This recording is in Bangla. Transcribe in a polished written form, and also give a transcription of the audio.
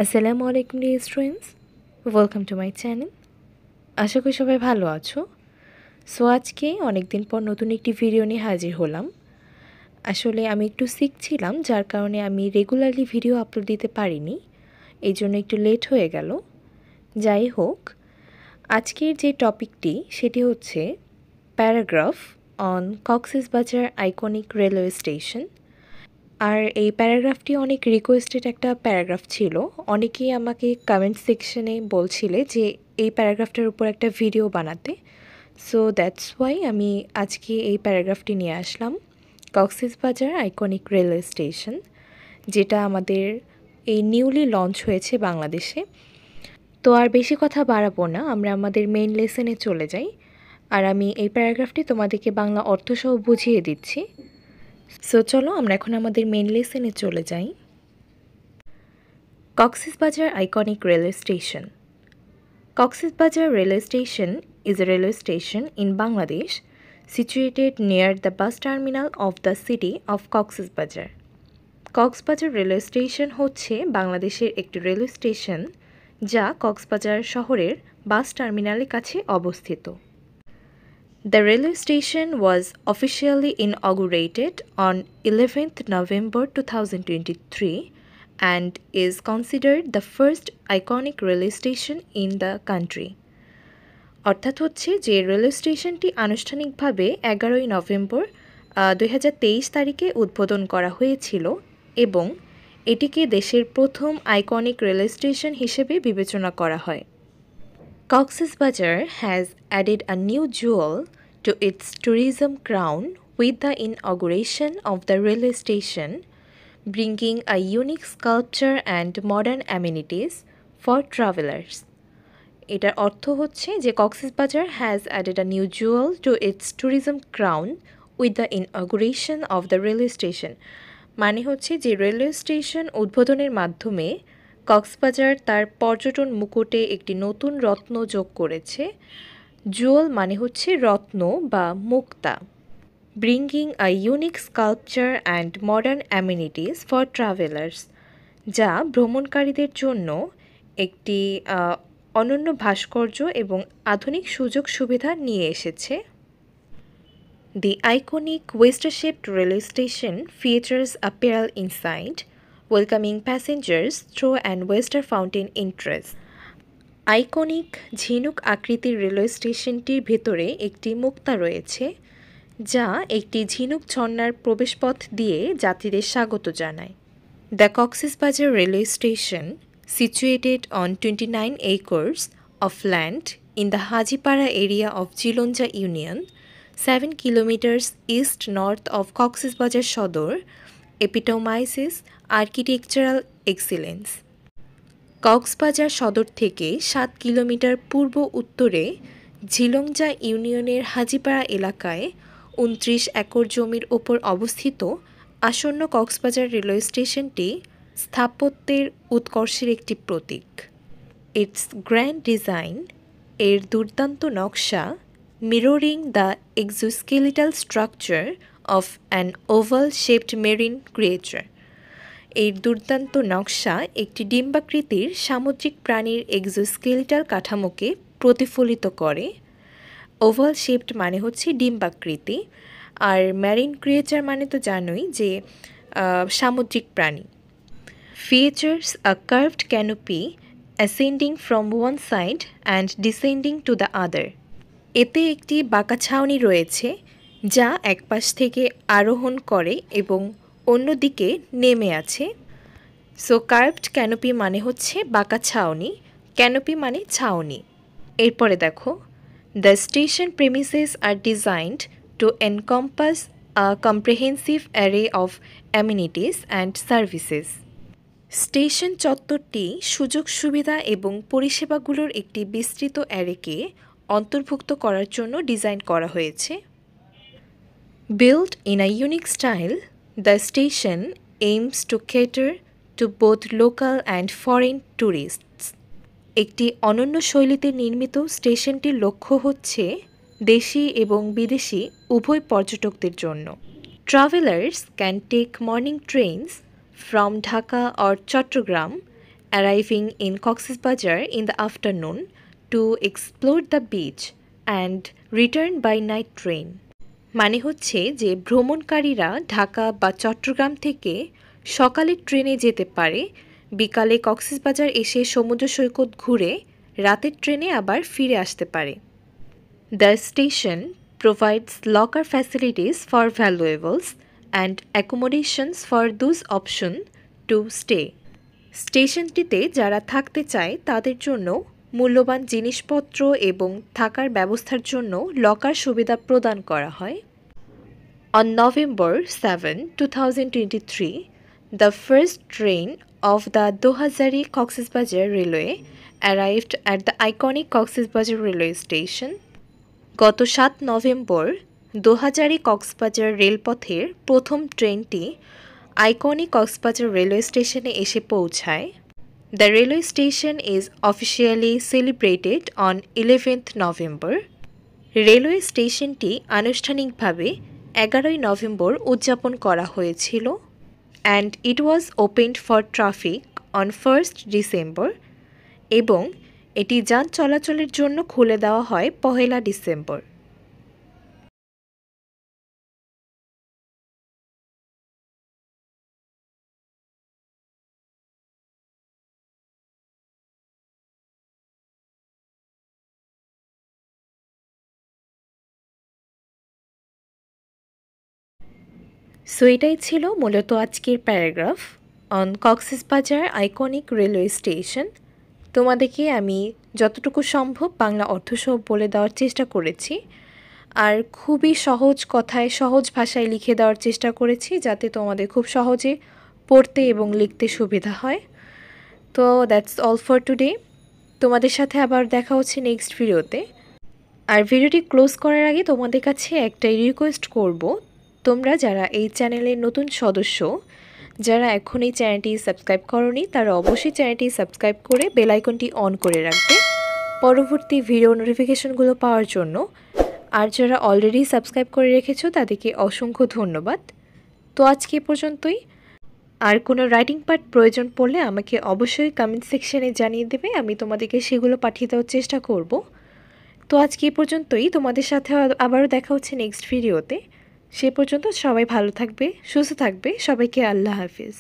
আসসালামু আলাইকুম dear students, welcome to my channel. আশা করি সবাই ভালো আছো। সো আজকে অনেক দিন পর নতুন একটি ভিডিও নিয়ে হাজির হলাম। আসলে আমি একটু সিক ছিলাম, যার কারণে আমি রেগুলারলি ভিডিও আপলোড দিতে পারিনি, এই জন্য একটু লেট হয়ে গেল। যাই হোক, আজকের যে টপিকটি সেটি হচ্ছে paragraph on Cox's Bazar iconic railway station. আর এই প্যারাগ্রাফটি অনেক রিকোয়েস্টেড একটা প্যারাগ্রাফ ছিল। অনেকেই আমাকে কমেন্ট সেকশনে বলছিলে যে এই প্যারাগ্রাফটার উপর একটা ভিডিও বানাতে। সো দ্যাটস ওয়াই আমি আজকে এই প্যারাগ্রাফটি নিয়ে আসলাম, কক্সবাজার আইকনিক রেলওয়ে স্টেশন, যেটা আমাদের এই নিউলি লঞ্চ হয়েছে বাংলাদেশে। তো আর বেশি কথা বাড়াবো না, আমরা আমাদের মেইন লেসনে চলে যাই। আর আমি এই প্যারাগ্রাফটি তোমাদেরকে বাংলা অর্থসহ বুঝিয়ে দিচ্ছি। সো চলো আমরা এখন আমাদের মেইন লেসনে চলে যাই। Cox's Bazar iconic railway station. Cox's Railway Station is a railway station in Bangladesh situated near the bus terminal of the city of Cox's Bazar. Cox's Bazar railway station হচ্ছে বাংলাদেশের একটি রেলওয়ে স্টেশন যা কক্সবাজার শহরের বাস টার্মিনালের কাছে অবস্থিত। The railway station was officially inaugurated on 11th November 2023 and is considered the first iconic railway station in the country. অর্থাৎ হচ্ছে যে রেলওয়ে স্টেশনটি আনুষ্ঠানিকভাবে 11ই নভেম্বর 2023 তারিখে উদ্বোধন করা হয়েছিল এবং এটিকে দেশের প্রথম আইকনিক রেলওয়ে স্টেশন হিসেবে বিবেচনা করা হয়। Cox's has added a new jewel to its tourism crown with the inauguration of the railway station, bringing a unique sculpture and modern amenities for travelers. এটার অর্থ হচ্ছে যে Cox's Bazar has added a new Jewel to its tourism crown with the ইনঅগুরেশন of the railway station. মানে হচ্ছে যে রেলওয়ে স্টেশন উদ্বোধনের মাধ্যমে কক্সবাজার তার পর্যটন মুকুটে একটি নতুন রত্ন যোগ করেছে। জুয়েল মানে হচ্ছে রত্ন বা মুক্তা। Bringing a unique sculpture and modern amenities for travellers, যা ভ্রমণকারীদের জন্য একটি অনন্য ভাস্কর্য এবং আধুনিক সুযোগ সুবিধা নিয়ে এসেছে। The iconic Western-shaped railway station features a pearl inside, welcoming passengers through an Western fountain entrance. Iconic ঝিনুক আকৃতির রেলওয়ে স্টেশনটির ভেতরে একটি মুক্তা রয়েছে, যা একটি ঝিনুক ঝর্ণার প্রবেশপথ দিয়ে যাত্রীদের স্বাগত জানায়। The Cox's Railway Station, situated on 29 acres of land in the Hajipara area of Jilonja Union, 7 kilometers east-north of Cox's Sodor, epitomizes architectural excellence. Cox's Bazar সদর থেকে 7 কিলোমিটার পূর্ব উত্তরে ঝিলংজা ইউনিয়নের হাজিপাড়া এলাকায় 29 একর জমির ওপর অবস্থিত আসন্ন কক্সবাজার রেলওয়ে স্টেশনটি স্থাপত্যের উৎকর্ষের একটি প্রতীক। ইটস গ্র্যান্ড ডিজাইন, এর দুর্দান্ত নকশা, mirroring the exoskeletal structure of an oval shaped marine creature. এর দুর্দান্ত নকশা একটি ডিম্বাকৃতির সামুদ্রিক প্রাণীর এক্সোস্কেলিটাল কাঠামোকে প্রতিফলিত করে। ওভাল শেপড মানে হচ্ছে ডিম্বাকৃতি, আর ম্যারিন ক্রিয়েচার মানে তো জানোই যে সামুদ্রিক প্রাণী। Features a curved canopy ascending from one side and descending to the other. এতে একটি বাঁকা ছাউনি রয়েছে যা এক পাশ থেকে আরোহণ করে এবং অন্যদিকে নেমে আছে। সো কার্ভড ক্যানোপি মানে হচ্ছে বাঁকা ছাউনি, ক্যানোপি মানে ছাউনি। এরপরে দেখো, the station premises are designed to encompass a comprehensive array of amenities and services. Station চত্বরটি সুযোগ সুবিধা এবং পরিষেবাগুলোর একটি বিস্তৃত অ্যারেকে অন্তর্ভুক্ত করার জন্য ডিজাইন করা হয়েছে। Built in a unique style, the station aims to cater to both local and foreign tourists. একটি অনন্য শৈলীতে নির্মিত স্টেশনটির লক্ষ্য হচ্ছে দেশি এবং বিদেশি উভয় পর্যটকদের জন্য। Travelers can take morning trains from Dhaka or Chattogram arriving in Cox's Bazar in the afternoon to explore the beach and return by night train. মানে হচ্ছে যে ভ্রমণকারীরা ঢাকা বা চট্টগ্রাম থেকে সকালের ট্রেনে যেতে পারে, বিকালে কক্সবাজার এসে সমুদ্র সৈকত ঘুরে রাতের ট্রেনে আবার ফিরে আসতে পারে। The station provides locker facilities for valuables and accommodations for those option to stay. স্টেশনটিতে যারা থাকতে চায় তাদের জন্য মূল্যবান জিনিসপত্র এবং থাকার ব্যবস্থার জন্য লকার সুবিধা প্রদান করা হয়। On November 7, 2023, the first train of the Dohazari Cox's Bazar Railway arrived at the iconic Cox's Bazar Railway Station. গত 7 নভেম্বর দোহাজারি কক্সবাজার রেলপথের প্রথম ট্রেনটি আইকনিক কক্সবাজার রেলওয়ে স্টেশনে এসে পৌঁছায়। The railway station is officially celebrated on 11th November. Railway স্টেশনটি আনুষ্ঠানিকভাবে 11ই নভেম্বর উদযাপন করা হয়েছিল and it was opened for traffic on 1st December এবং এটি যান চলাচলের জন্য খুলে দেওয়া হয় 1 ডিসেম্বর। সো এটাই ছিল মূলত আজকের প্যারাগ্রাফ অন কক্সেস বাজার আইকনিক রেলওয়ে স্টেশন। তোমাদেরকে আমি যতটুকু সম্ভব বাংলা অর্থসহ বলে দেওয়ার চেষ্টা করেছি, আর খুবই সহজ কথায় সহজ ভাষায় লিখে দেওয়ার চেষ্টা করেছি যাতে তোমাদের খুব সহজে পড়তে এবং লিখতে সুবিধা হয়। তো দ্যাটস অল ফর টুডে। তোমাদের সাথে আবার দেখা হচ্ছে নেক্সট ভিডিওতে। আর ভিডিওটি ক্লোজ করার আগে তোমাদের কাছে একটাই রিকোয়েস্ট করব, তোমরা যারা এই চ্যানেলের নতুন সদস্য, যারা এখন এই চ্যানেলটি সাবস্ক্রাইব করোনি তারা অবশ্যই চ্যানেলটি সাবস্ক্রাইব করে বেল আইকনটি অন করে রাখবে পরবর্তী ভিডিও নোটিফিকেশনগুলো পাওয়ার জন্য। আর যারা অলরেডি সাবস্ক্রাইব করে রেখেছো তাদেরকে অসংখ্য ধন্যবাদ। তো আজকে এ পর্যন্তই। আর কোনো রাইটিং পার্ট প্রয়োজন পড়লে আমাকে অবশ্যই কমেন্ট সেকশনে জানিয়ে দেবে, আমি তোমাদেরকে সেগুলো পাঠিয়ে দেওয়ার চেষ্টা করব। তো আজকে এ পর্যন্তই। তোমাদের সাথে আবারও দেখা হচ্ছে নেক্সট ভিডিওতে। সে পর্যন্ত সবাই ভালো থাকবে, সুস্থ থাকবে। সবাইকে আল্লাহ হাফিজ।